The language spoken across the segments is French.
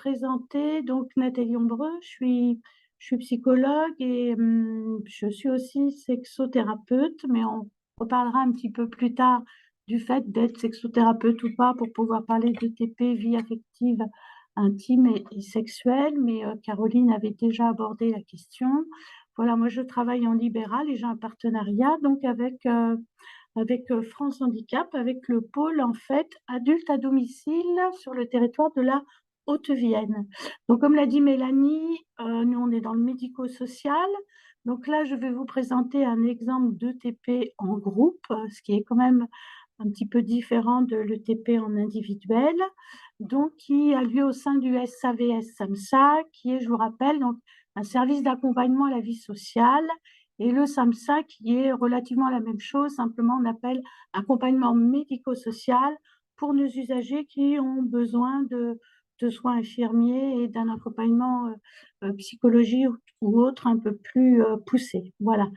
présenter donc Nathalie Ombreux. Je suis psychologue et je suis aussi sexothérapeute, mais on reparlera un petit peu plus tard du fait d'être sexothérapeute ou pas pour pouvoir parler de TP, vie affective, intime et sexuelle. Mais Caroline avait déjà abordé la question. Voilà, moi je travaille en libéral et j'ai un partenariat donc avec France Handicap, avec le pôle en fait adulte à domicile sur le territoire de la Haute-Vienne. Donc comme l'a dit Mélanie, nous on est dans le médico-social. Donc là, je vais vous présenter un exemple d'ETP en groupe, ce qui est quand même un petit peu différent de l'ETP en individuel, donc qui a lieu au sein du SAVS-SAMSA, qui est, je vous rappelle, donc un service d'accompagnement à la vie sociale, et le SAMSA qui est relativement la même chose, simplement on appelle accompagnement médico-social pour nos usagers qui ont besoin de soins infirmiers et d'un accompagnement psychologique ou autre un peu plus poussé. Voilà.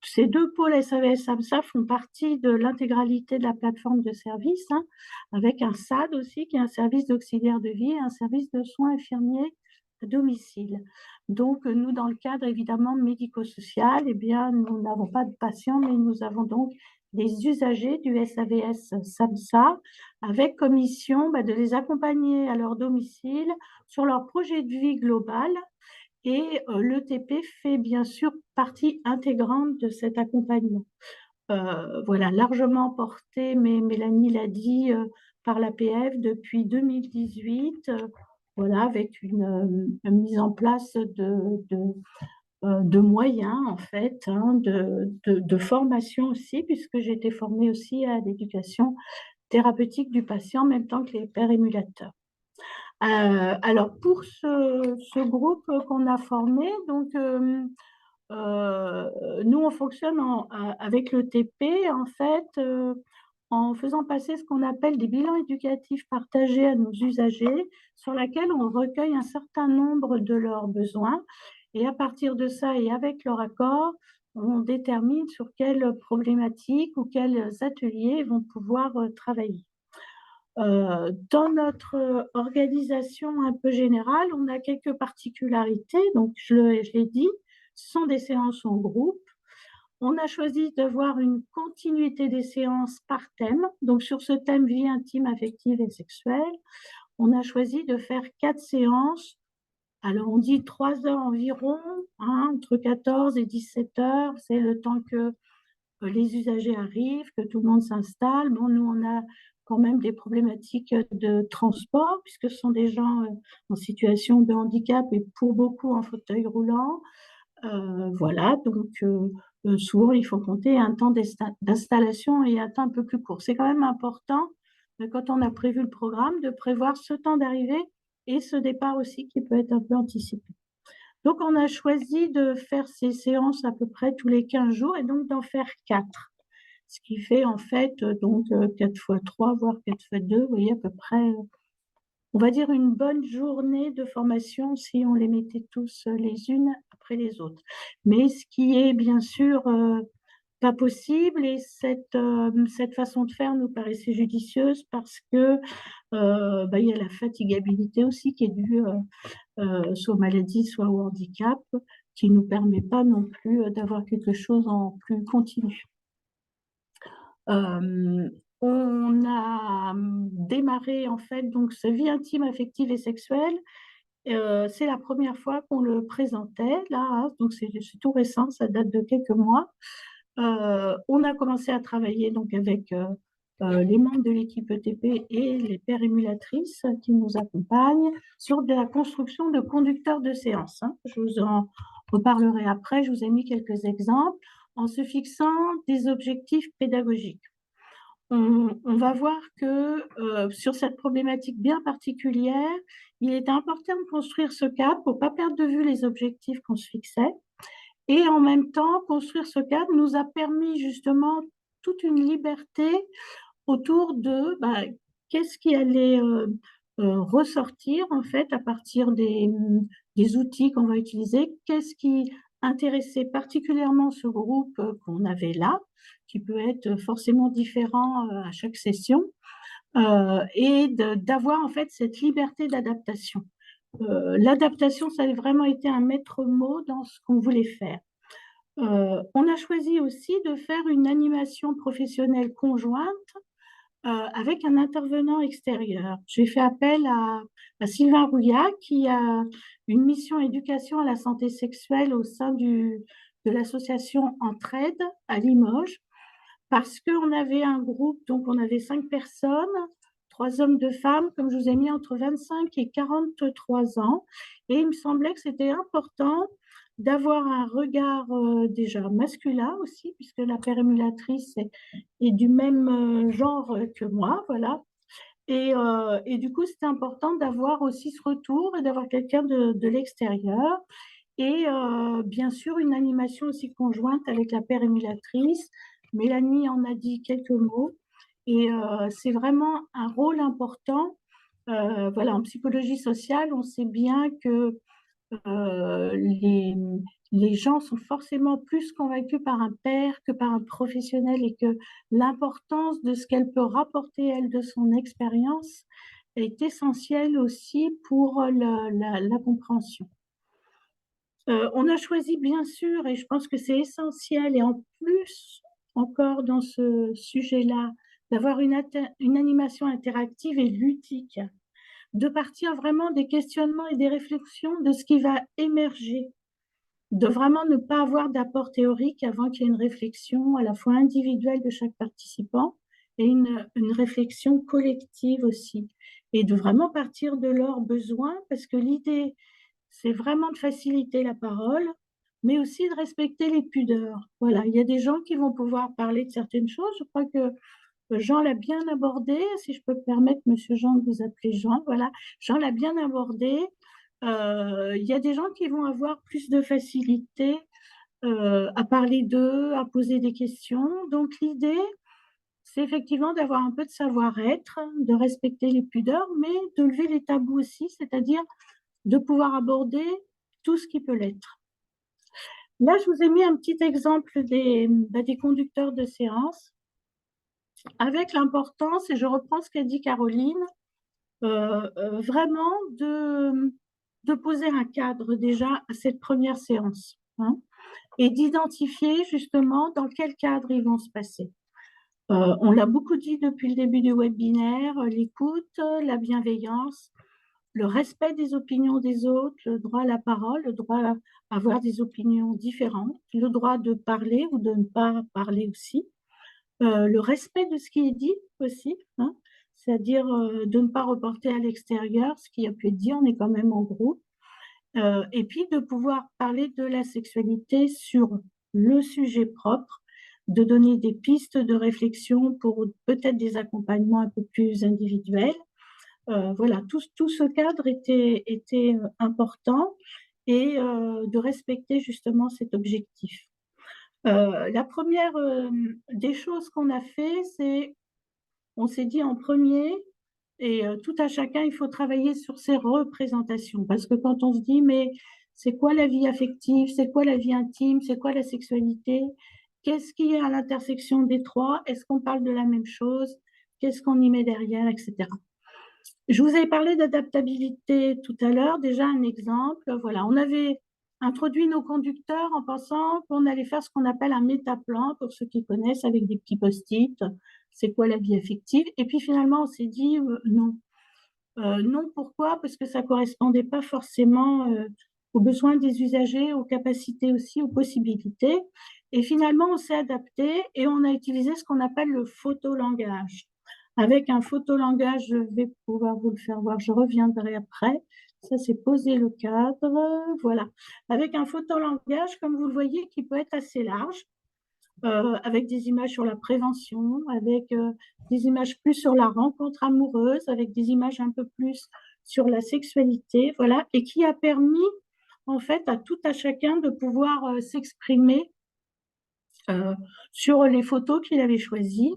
Ces deux pôles SAVS-SAMSA font partie de l'intégralité de la plateforme de services, hein, avec un SAD aussi, qui est un service d'auxiliaire de vie, et un service de soins infirmiers à domicile. Donc, nous, dans le cadre évidemment médico-social, eh bien, nous n'avons pas de patients, mais nous avons donc des usagers du SAVS-SAMSA, avec comme mission de les accompagner à leur domicile sur leur projet de vie global. Et l'ETP fait bien sûr partie intégrante de cet accompagnement. Voilà, largement porté, mais Mélanie l'a dit, par l'APF depuis 2018, voilà, avec une mise en place de moyens, en fait, hein, de formation aussi, puisque j'ai été formée aussi à l'éducation thérapeutique du patient en même temps que les pairs émulateurs. Alors, pour ce groupe qu'on a formé, donc, nous, on fonctionne avec le TP, en fait, en faisant passer ce qu'on appelle des bilans éducatifs partagés à nos usagers, sur lesquels on recueille un certain nombre de leurs besoins. Et à partir de ça, et avec leur accord, on détermine sur quelles problématiques ou quels ateliers ils vont pouvoir travailler. Dans notre organisation un peu générale, on a quelques particularités. Donc, je l'ai dit, ce sont des séances en groupe. On a choisi d'avoir une continuité des séances par thème. Donc, sur ce thème vie intime, affective et sexuelle, on a choisi de faire 4 séances. Alors, on dit 3 heures environ, hein, entre 14 et 17 heures. C'est le temps que les usagers arrivent, que tout le monde s'installe. Bon, nous, on a quand même des problématiques de transport, puisque ce sont des gens en situation de handicap et pour beaucoup en fauteuil roulant. Voilà, donc souvent, il faut compter un temps d'installation et un temps un peu plus court. C'est quand même important, quand on a prévu le programme, de prévoir ce temps d'arrivée et ce départ aussi qui peut être un peu anticipé. Donc, on a choisi de faire ces séances à peu près tous les 15 jours et donc d'en faire 4. Ce qui fait en fait donc 4 fois 3, voire 4 fois 2, vous voyez à peu près, on va dire une bonne journée de formation si on les mettait tous les unes après les autres. Mais ce qui est bien sûr pas possible, et cette façon de faire nous paraissait judicieuse parce que il y a la fatigabilité aussi qui est due soit aux maladies, soit au handicap, qui ne nous permet pas non plus d'avoir quelque chose en plus continu. On a démarré en fait donc ce vie intime, affective et sexuelle. C'est la première fois qu'on le présentait là, hein, donc c'est tout récent, ça date de quelques mois. On a commencé à travailler donc avec les membres de l'équipe ETP et les pairs émulatrices qui nous accompagnent sur de la construction de conducteurs de séance, hein. Je vous en reparlerai après. Je vous ai mis quelques exemples en se fixant des objectifs pédagogiques. On va voir que sur cette problématique bien particulière, il est important de construire ce cadre pour ne pas perdre de vue les objectifs qu'on se fixait. Et en même temps, construire ce cadre nous a permis justement toute une liberté autour de qu'est-ce qui allait ressortir en fait à partir des outils qu'on va utiliser, qu'est-ce qui intéressait particulièrement ce groupe qu'on avait là, qui peut être forcément différent à chaque session, et d'avoir en fait cette liberté d'adaptation. l'adaptation, ça a vraiment été un maître mot dans ce qu'on voulait faire. On a choisi aussi de faire une animation professionnelle conjointe avec un intervenant extérieur. J'ai fait appel à Sylvain Rouillat, qui a une mission éducation à la santé sexuelle au sein de l'association Entraide à Limoges, parce qu'on avait un groupe, donc on avait 5 personnes, 3 hommes, 2 femmes, comme je vous ai mis, entre 25 et 43 ans. Et il me semblait que c'était important d'avoir un regard déjà masculin aussi, puisque la pérémulatrice est du même genre que moi, voilà. Et du coup, c'était important d'avoir aussi ce retour et d'avoir quelqu'un de l'extérieur. Et bien sûr, une animation aussi conjointe avec la pérémulatrice. Mélanie en a dit quelques mots. Et c'est vraiment un rôle important. Voilà, en psychologie sociale, on sait bien que euh, les, les gens sont forcément plus convaincus par un père que par un professionnel et que l'importance de ce qu'elle peut rapporter, elle, de son expérience est essentielle aussi pour la compréhension. On a choisi, bien sûr, et je pense que c'est essentiel, et en plus encore dans ce sujet-là, d'avoir une animation interactive et ludique, de partir vraiment des questionnements et des réflexions de ce qui va émerger, de vraiment ne pas avoir d'apport théorique avant qu'il y ait une réflexion à la fois individuelle de chaque participant et une réflexion collective aussi, et de vraiment partir de leurs besoins, parce que l'idée, c'est vraiment de faciliter la parole, mais aussi de respecter les pudeurs. Voilà, il y a des gens qui vont pouvoir parler de certaines choses. Je crois que Jean l'a bien abordé, si je peux me permettre, Monsieur Jean, de vous appeler Jean. Voilà, Jean l'a bien abordé. Il y a des gens qui vont avoir plus de facilité à parler d'eux, à poser des questions. Donc l'idée, c'est effectivement d'avoir un peu de savoir-être, de respecter les pudeurs, mais de lever les tabous aussi, c'est-à-dire de pouvoir aborder tout ce qui peut l'être. Là, je vous ai mis un petit exemple des conducteurs de séance, avec l'importance, et je reprends ce qu'a dit Caroline, vraiment de poser un cadre déjà à cette première séance, hein, et d'identifier justement dans quel cadre ils vont se passer. On l'a beaucoup dit depuis le début du webinaire, l'écoute, la bienveillance, le respect des opinions des autres, le droit à la parole, le droit à avoir des opinions différentes, le droit de parler ou de ne pas parler aussi, le respect de ce qui est dit aussi, hein, c'est-à-dire de ne pas reporter à l'extérieur ce qui a pu être dit, on est quand même en groupe, et puis de pouvoir parler de la sexualité sur le sujet propre, de donner des pistes de réflexion pour peut-être des accompagnements un peu plus individuels. Voilà, tout ce cadre était important, et de respecter justement cet objectif. La première des choses qu'on a fait, c'est on s'est dit en premier, et tout à chacun, il faut travailler sur ses représentations. Parce que quand on se dit, mais c'est quoi la vie affective, c'est quoi la vie intime, c'est quoi la sexualité, qu'est-ce qui est à l'intersection des trois, est-ce qu'on parle de la même chose, qu'est-ce qu'on y met derrière, etc. Je vous avais parlé d'adaptabilité tout à l'heure, déjà un exemple. Voilà, on avait introduit nos conducteurs en pensant qu'on allait faire ce qu'on appelle un métaplan, pour ceux qui connaissent, avec des petits post-it, c'est quoi la vie affective. Et puis finalement, on s'est dit non. Non, pourquoi? Parce que ça correspondait pas forcément aux besoins des usagers, aux capacités aussi, aux possibilités. Et finalement, on s'est adapté et on a utilisé ce qu'on appelle le photolangage. Avec un photolangage, je vais pouvoir vous le faire voir, je reviendrai après. Ça, c'est poser le cadre. Voilà. Avec un photolangage, comme vous le voyez, qui peut être assez large, avec des images sur la prévention, avec des images plus sur la rencontre amoureuse, avec des images un peu plus sur la sexualité, voilà, et qui a permis en fait à tout à chacun de pouvoir s'exprimer euh, sur les photos qu'il avait choisies,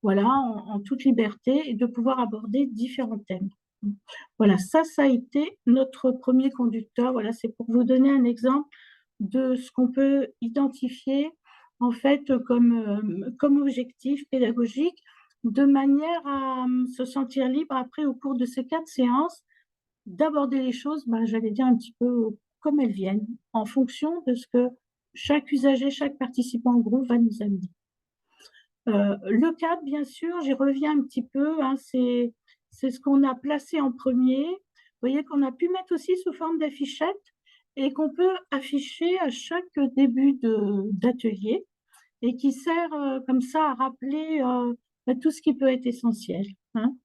voilà, en toute liberté, et de pouvoir aborder différents thèmes. Voilà, ça a été notre premier conducteur. Voilà, c'est pour vous donner un exemple de ce qu'on peut identifier en fait comme objectif pédagogique, de manière à se sentir libre après, au cours de ces 4 séances, d'aborder les choses, ben, j'allais dire un petit peu comme elles viennent, en fonction de ce que chaque usager, chaque participant au groupe va nous amener. Le cadre, bien sûr, j'y reviens un petit peu, hein, c'est ce qu'on a placé en premier. Vous voyez qu'on a pu mettre aussi sous forme d'affichette et qu'on peut afficher à chaque début d'atelier et qui sert comme ça à rappeler tout ce qui peut être essentiel, hein.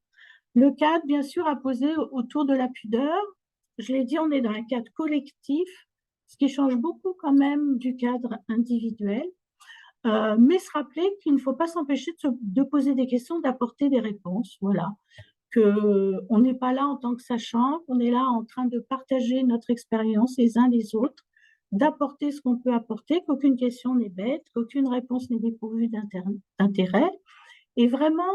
Le cadre, bien sûr, à poser autour de la pudeur. Je l'ai dit, on est dans un cadre collectif, ce qui change beaucoup quand même du cadre individuel. Mais se rappeler qu'il ne faut pas s'empêcher de poser des questions, d'apporter des réponses. Voilà. On n'est pas là en tant que sachant, on est là en train de partager notre expérience les uns les autres, d'apporter ce qu'on peut apporter, qu'aucune question n'est bête, qu'aucune réponse n'est dépourvue d'intérêt, et vraiment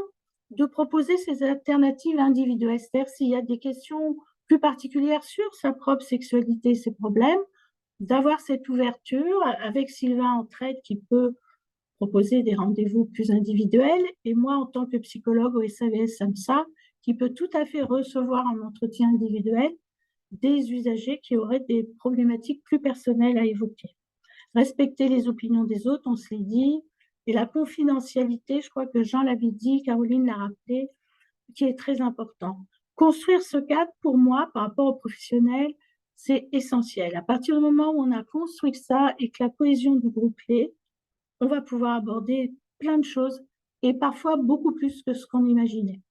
de proposer ces alternatives individuelles. C'est-à-dire s'il y a des questions plus particulières sur sa propre sexualité, ses problèmes, d'avoir cette ouverture avec Sylvain Entraide qui peut proposer des rendez-vous plus individuels, et moi en tant que psychologue au SAVS SAMSA, qui peut tout à fait recevoir un entretien individuel des usagers qui auraient des problématiques plus personnelles à évoquer. Respecter les opinions des autres, on se l'est dit, et la confidentialité, je crois que Jean l'avait dit, Caroline l'a rappelé, qui est très important. Construire ce cadre, pour moi, par rapport aux professionnels, c'est essentiel. À partir du moment où on a construit ça et que la cohésion du groupe l'est, on va pouvoir aborder plein de choses et parfois beaucoup plus que ce qu'on imaginait.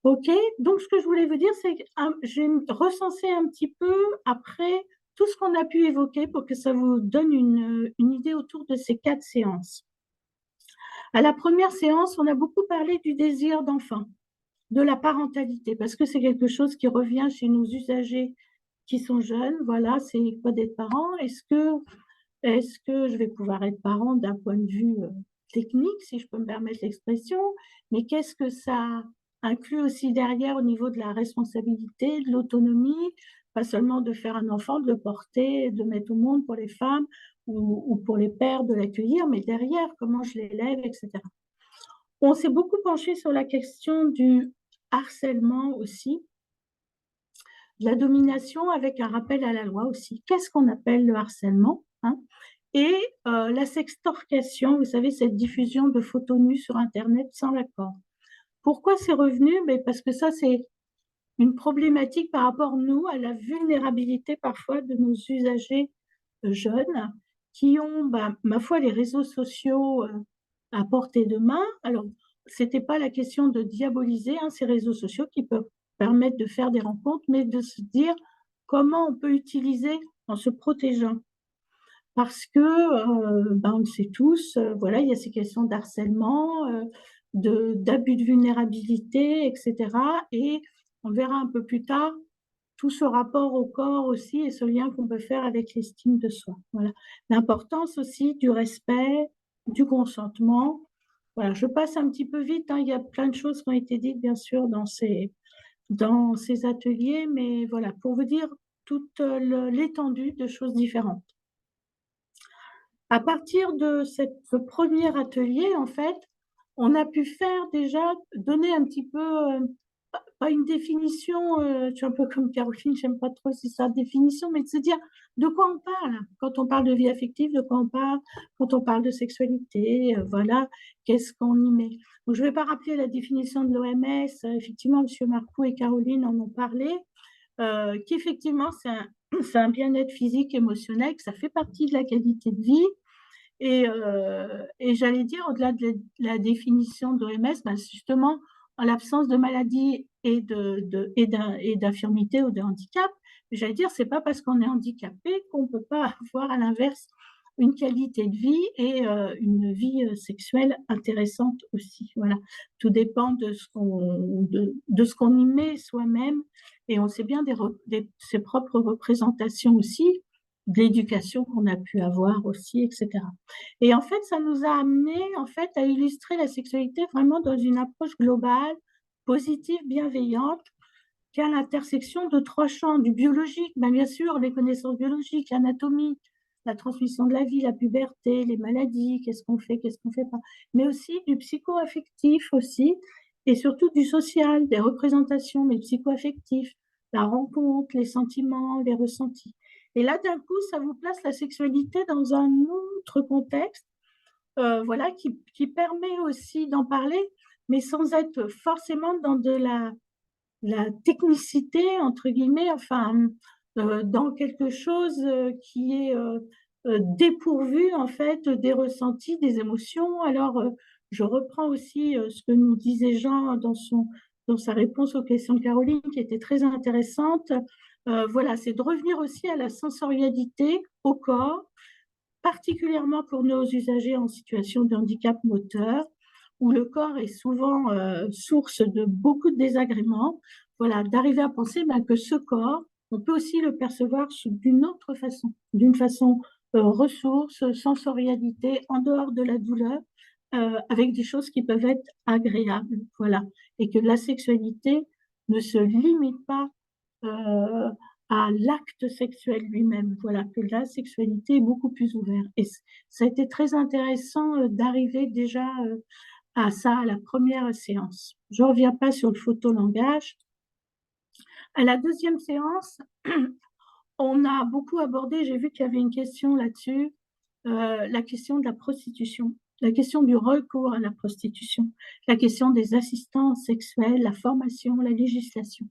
Ok, donc ce que je voulais vous dire, c'est que j'ai recensé un petit peu après tout ce qu'on a pu évoquer pour que ça vous donne une idée autour de ces 4 séances. À la première séance, on a beaucoup parlé du désir d'enfant, de la parentalité, parce que c'est quelque chose qui revient chez nos usagers qui sont jeunes. Voilà, c'est quoi d'être parent? Est-ce que je vais pouvoir être parent d'un point de vue technique, si je peux me permettre l'expression, mais qu'est-ce que ça inclut aussi derrière au niveau de la responsabilité, de l'autonomie, pas seulement de faire un enfant, de le porter, de le mettre au monde pour les femmes ou pour les pères, de l'accueillir, mais derrière, comment je l'élève, etc. On s'est beaucoup penché sur la question du harcèlement aussi, de la domination avec un rappel à la loi aussi. Qu'est-ce qu'on appelle le harcèlement, hein? Et la sextorcation, vous savez, cette diffusion de photos nues sur Internet sans l'accord. Pourquoi c'est revenu? Mais parce que ça, c'est une problématique par rapport, nous, à la vulnérabilité parfois de nos usagers jeunes qui ont, ma foi, les réseaux sociaux à portée de main. Alors, c'était pas la question de diaboliser ces réseaux sociaux qui peuvent permettre de faire des rencontres, mais de se dire comment on peut utiliser en se protégeant. Parce que, on le sait tous, voilà, il y a ces questions d'harcèlement, d'abus de vulnérabilité, etc. Et on verra un peu plus tard tout ce rapport au corps aussi et ce lien qu'on peut faire avec l'estime de soi. Voilà. L'importance aussi du respect, du consentement. Voilà, je passe un petit peu vite, hein, il y a plein de choses qui ont été dites, bien sûr, dans ces ateliers, mais voilà, pour vous dire toute l'étendue de choses différentes. À partir de ce premier atelier, en fait, on a pu faire déjà, donner un petit peu, pas une définition, je suis un peu comme Caroline, j'aime pas trop si ça définition, mais de se dire de quoi on parle quand on parle de vie affective, de quoi on parle quand on parle de sexualité, voilà, qu'est-ce qu'on y met. Donc, je ne vais pas rappeler la définition de l'OMS, effectivement, M. Marcoux et Caroline en ont parlé, qu'effectivement, c'est un bien-être physique, émotionnel, que ça fait partie de la qualité de vie. Et j'allais dire, au-delà de la définition de l'OMS, justement, en l'absence de maladie et d'infirmité ou de handicap, j'allais dire, c'est pas parce qu'on est handicapé qu'on ne peut pas avoir à l'inverse une qualité de vie et une vie sexuelle intéressante aussi. Voilà. Tout dépend de ce qu'on y met soi-même, et on sait bien ses propres représentations aussi, de l'éducation qu'on a pu avoir aussi, etc. Et en fait, ça nous a amené en fait à illustrer la sexualité vraiment dans une approche globale, positive, bienveillante, qui a l'intersection de 3 champs: du biologique, bien sûr, les connaissances biologiques, l'anatomie, la transmission de la vie, la puberté, les maladies, qu'est-ce qu'on fait pas, mais aussi du psycho-affectif aussi, et surtout du social, des représentations, mais psycho-affectifs, la rencontre, les sentiments, les ressentis. Et là, d'un coup, ça vous place la sexualité dans un autre contexte, voilà, qui permet aussi d'en parler, mais sans être forcément dans de la technicité, entre guillemets, enfin, dans quelque chose qui est dépourvu, en fait, des ressentis, des émotions. Alors, je reprends aussi ce que nous disait Jean dans sa réponse aux questions de Caroline, qui était très intéressante. Voilà, c'est de revenir aussi à la sensorialité, au corps, particulièrement pour nos usagers en situation de handicap moteur, où le corps est souvent source de beaucoup de désagréments. Voilà, d'arriver à penser que ce corps, on peut aussi le percevoir d'une autre façon, d'une façon ressource, sensorialité, en dehors de la douleur, avec des choses qui peuvent être agréables. Voilà, et que la sexualité ne se limite pas euh, à l'acte sexuel lui-même. Voilà, que la sexualité est beaucoup plus ouverte. Et ça a été très intéressant d'arriver déjà à ça à la première séance. Je ne reviens pas sur le photolangage. À la deuxième séance, on a beaucoup abordé, j'ai vu qu'il y avait une question là-dessus, la question de la prostitution, la question du recours à la prostitution, la question des assistants sexuels, la formation, la législation.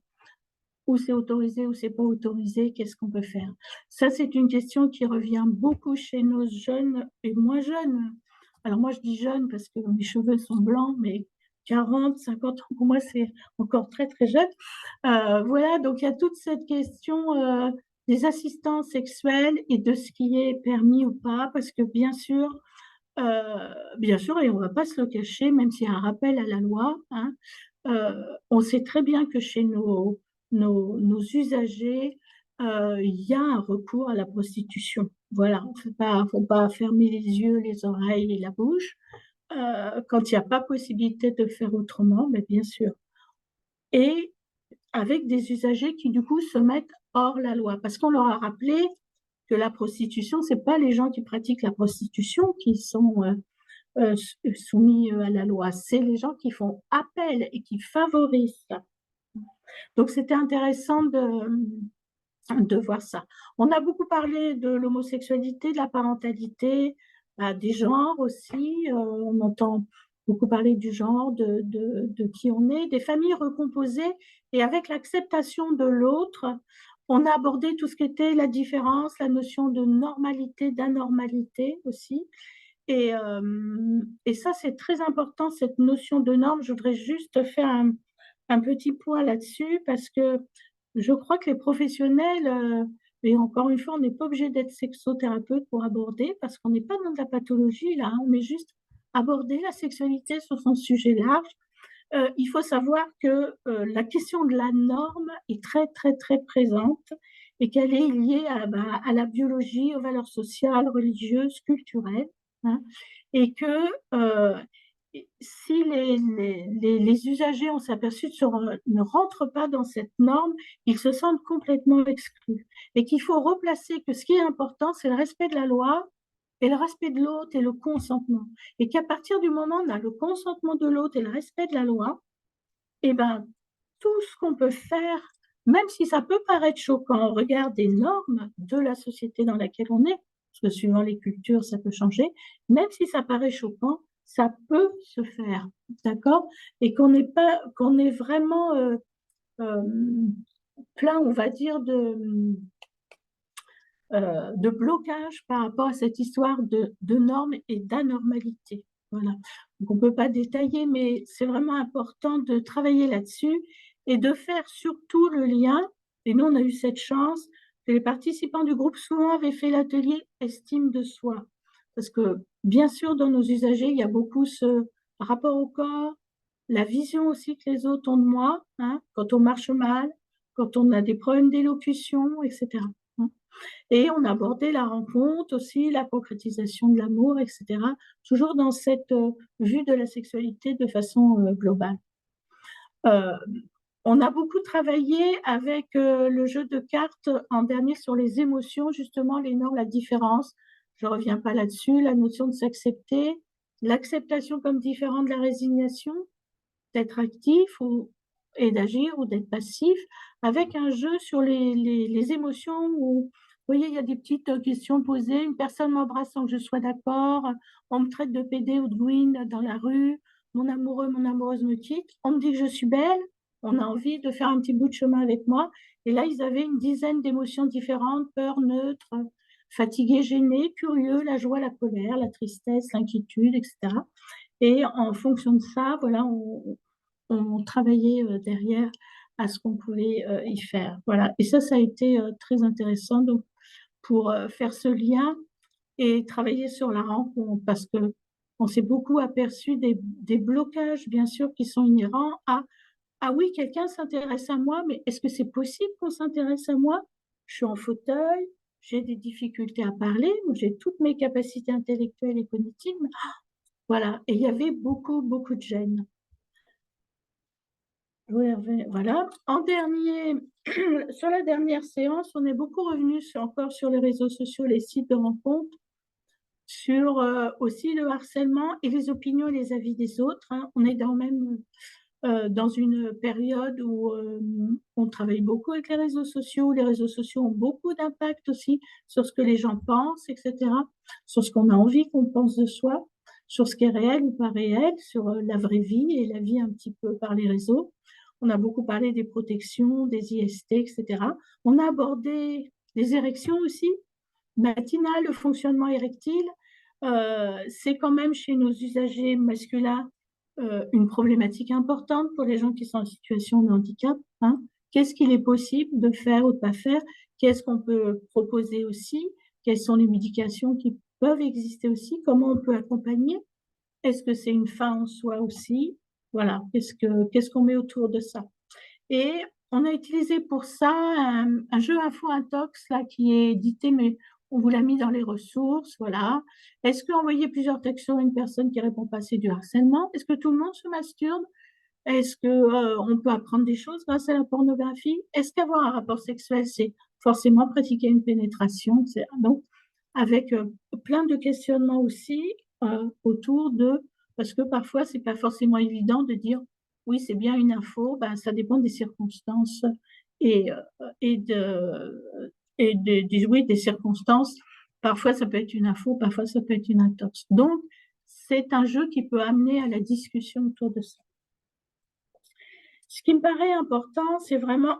Où c'est autorisé, où c'est pas autorisé, qu'est-ce qu'on peut faire? Ça, c'est une question qui revient beaucoup chez nos jeunes et moins jeunes. Alors moi, je dis jeunes parce que mes cheveux sont blancs, mais 40, 50 ans, pour moi, c'est encore très, très jeune. Voilà, donc il y a toute cette question des assistants sexuels et de ce qui est permis ou pas, parce que bien sûr, et on ne va pas se le cacher, même s'il y a un rappel à la loi, hein, on sait très bien que chez nos usagers, il y a un recours à la prostitution. Voilà, il ne faut pas fermer les yeux, les oreilles et la bouche. Quand il n'y a pas possibilité de faire autrement, mais bien sûr. Et avec des usagers qui, du coup, se mettent hors la loi. Parce qu'on leur a rappelé que la prostitution, ce n'est pas les gens qui pratiquent la prostitution qui sont soumis à la loi, c'est les gens qui font appel et qui favorisent ça. Donc, c'était intéressant de voir ça. On a beaucoup parlé de l'homosexualité, de la parentalité, des genres aussi. On entend beaucoup parler du genre, de qui on est, des familles recomposées. Et avec l'acceptation de l'autre, on a abordé tout ce qui était la différence, la notion de normalité, d'anormalité aussi. Et ça, c'est très important, cette notion de norme. Je voudrais juste faire un petit point là-dessus parce que je crois que les professionnels, et encore une fois, on n'est pas obligé d'être sexothérapeute pour aborder parce qu'on n'est pas dans de la pathologie là, hein, on est juste aborder la sexualité sur son sujet large. Il faut savoir que la question de la norme est très, très, très présente et qu'elle est liée à la biologie, aux valeurs sociales, religieuses, culturelles, hein, et que si les usagers, on s'est aperçu, ne rentrent pas dans cette norme, ils se sentent complètement exclus. Et qu'il faut replacer que ce qui est important, c'est le respect de la loi et le respect de l'autre et le consentement. Et qu'à partir du moment où on a le consentement de l'autre et le respect de la loi, eh ben, tout ce qu'on peut faire, même si ça peut paraître choquant au regard des normes de la société dans laquelle on est, parce que suivant les cultures, ça peut changer, même si ça paraît choquant, ça peut se faire, d'accord? Et qu'on est vraiment euh, plein, on va dire, de blocage par rapport à cette histoire de normes et d'anormalité. Voilà. Donc, on ne peut pas détailler, mais c'est vraiment important de travailler là-dessus et de faire surtout le lien. Et nous, on a eu cette chance que les participants du groupe souvent avaient fait l'atelier estime de soi. Parce que, bien sûr, dans nos usagers, il y a beaucoup ce rapport au corps, la vision aussi que les autres ont de moi, hein, quand on marche mal, quand on a des problèmes d'élocution, etc. Et on abordait la rencontre aussi, la concrétisation de l'amour, etc. Toujours dans cette vue de la sexualité de façon globale. Euh, on a beaucoup travaillé avec le jeu de cartes en dernier sur les émotions, justement, les normes, la différence. Je ne reviens pas là-dessus, la notion de s'accepter, l'acceptation comme différent de la résignation, d'être actif ou et d'agir ou d'être passif, avec un jeu sur les émotions où, vous voyez, il y a des petites questions posées. Une personne m'embrasse sans que je sois d'accord, on me traite de pédé ou de gouine dans la rue, mon amoureux, mon amoureuse me quitte, on me dit que je suis belle, on a envie de faire un petit bout de chemin avec moi. Et là, ils avaient une dizaine d'émotions différentes, peur, neutre, fatigué, gêné, curieux, la joie, la colère, la tristesse, l'inquiétude, etc. Et en fonction de ça, voilà, on travaillait derrière à ce qu'on pouvait y faire. Voilà. Et ça a été très intéressant donc, pour faire ce lien et travailler sur la rencontre parce que on s'est beaucoup aperçu des blocages, bien sûr, qui sont inhérents à ah oui, quelqu'un s'intéresse à moi, mais est-ce que c'est possible qu'on s'intéresse à moi? Je suis en fauteuil, j'ai des difficultés à parler, j'ai toutes mes capacités intellectuelles et cognitives. Voilà. Et il y avait beaucoup, beaucoup de gêne. Voilà. En dernier, sur la dernière séance, on est beaucoup revenu encore sur les réseaux sociaux, les sites de rencontres, sur aussi le harcèlement et les opinions et les avis des autres, hein. On est même dans une période où on travaille beaucoup avec les réseaux sociaux. Les réseaux sociaux ont beaucoup d'impact aussi sur ce que les gens pensent, etc., sur ce qu'on a envie qu'on pense de soi, sur ce qui est réel ou pas réel, sur la vraie vie et la vie un petit peu par les réseaux. On a beaucoup parlé des protections, des IST, etc. On a abordé les érections aussi, matinales, le fonctionnement érectile. C'est quand même chez nos usagers masculins une problématique importante pour les gens qui sont en situation de handicap, hein. Qu'est-ce qu'il est possible de faire ou de ne pas faire? Qu'est-ce qu'on peut proposer aussi? Quelles sont les médications qui peuvent exister aussi? Comment on peut accompagner? Est-ce que c'est une fin en soi aussi? Voilà, qu'est-ce qu'on met autour de ça? Et on a utilisé pour ça un jeu info-intox là, qui est édité, mais on vous l'a mis dans les ressources. Voilà. Est-ce qu'envoyer plusieurs textos à une personne qui répond pas, c'est du harcèlement? Est-ce que tout le monde se masturbe? Est-ce que on peut apprendre des choses grâce à la pornographie? Est-ce qu'avoir un rapport sexuel, c'est forcément pratiquer une pénétration? Donc, avec plein de questionnements aussi autour de, parce que parfois, c'est pas forcément évident de dire oui, c'est bien une info, ben, ça dépend des circonstances et, et oui, des circonstances. Parfois, ça peut être une info, parfois, ça peut être une intox. Donc, c'est un jeu qui peut amener à la discussion autour de ça. Ce qui me paraît important, c'est vraiment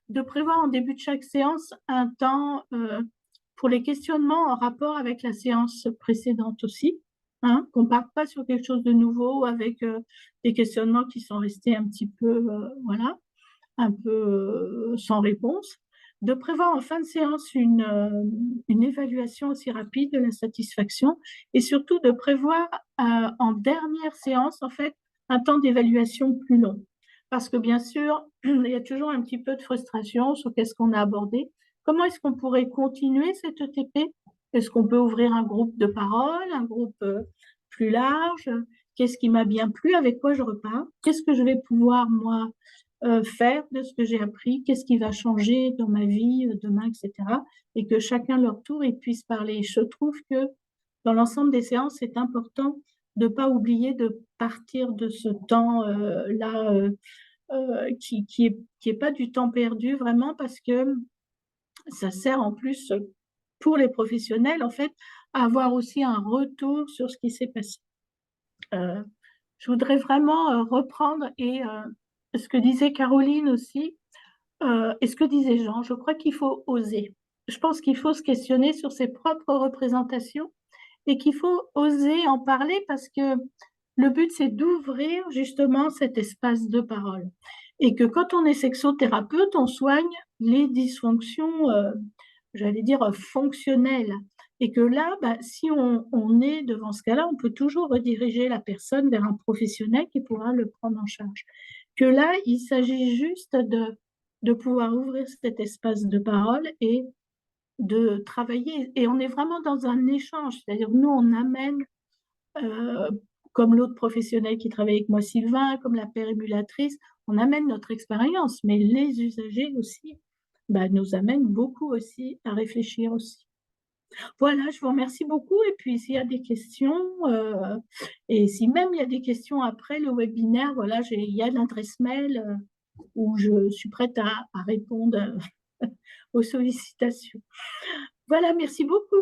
de prévoir en début de chaque séance un temps pour les questionnements en rapport avec la séance précédente aussi, hein, qu'on ne parte pas sur quelque chose de nouveau avec des questionnements qui sont restés un petit peu, voilà, un peu sans réponse. De prévoir en fin de séance une évaluation aussi rapide de la satisfaction et surtout de prévoir en dernière séance, en fait, un temps d'évaluation plus long. Parce que bien sûr, il y a toujours un petit peu de frustration sur qu'est-ce qu'on a abordé. Comment est-ce qu'on pourrait continuer cette ETP? Est-ce qu'on peut ouvrir un groupe de parole, un groupe plus large? Qu'est-ce qui m'a bien plu? Avec quoi je repars? Qu'est-ce que je vais pouvoir, moi, faire de ce que j'ai appris? Qu'est-ce qui va changer dans ma vie demain, etc. Et que chacun leur tour, ils puissent parler. Je trouve que dans l'ensemble des séances, c'est important de ne pas oublier de partir de ce temps-là qui est pas du temps perdu vraiment parce que ça sert en plus pour les professionnels en fait à avoir aussi un retour sur ce qui s'est passé. Je voudrais vraiment reprendre et ce que disait Caroline aussi et ce que disait Jean. Je crois qu'il faut oser. Je pense qu'il faut se questionner sur ses propres représentations et qu'il faut oser en parler parce que le but, c'est d'ouvrir justement cet espace de parole. Et que quand on est sexothérapeute, on soigne les dysfonctions, j'allais dire, fonctionnelles. Et que là, bah, si on est devant ce cas-là, on peut toujours rediriger la personne vers un professionnel qui pourra le prendre en charge. Que là, il s'agit juste de pouvoir ouvrir cet espace de parole et de travailler. Et on est vraiment dans un échange, c'est-à-dire nous, on amène euh, comme l'autre professionnel qui travaille avec moi, Sylvain, comme la pérémulatrice, on amène notre expérience, mais les usagers aussi bah, nous amènent beaucoup aussi à réfléchir aussi. Voilà, je vous remercie beaucoup. Et puis, s'il y a des questions, et si même il y a des questions après le webinaire, voilà, il y a l'adresse mail où je suis prête à répondre aux sollicitations. Voilà, merci beaucoup.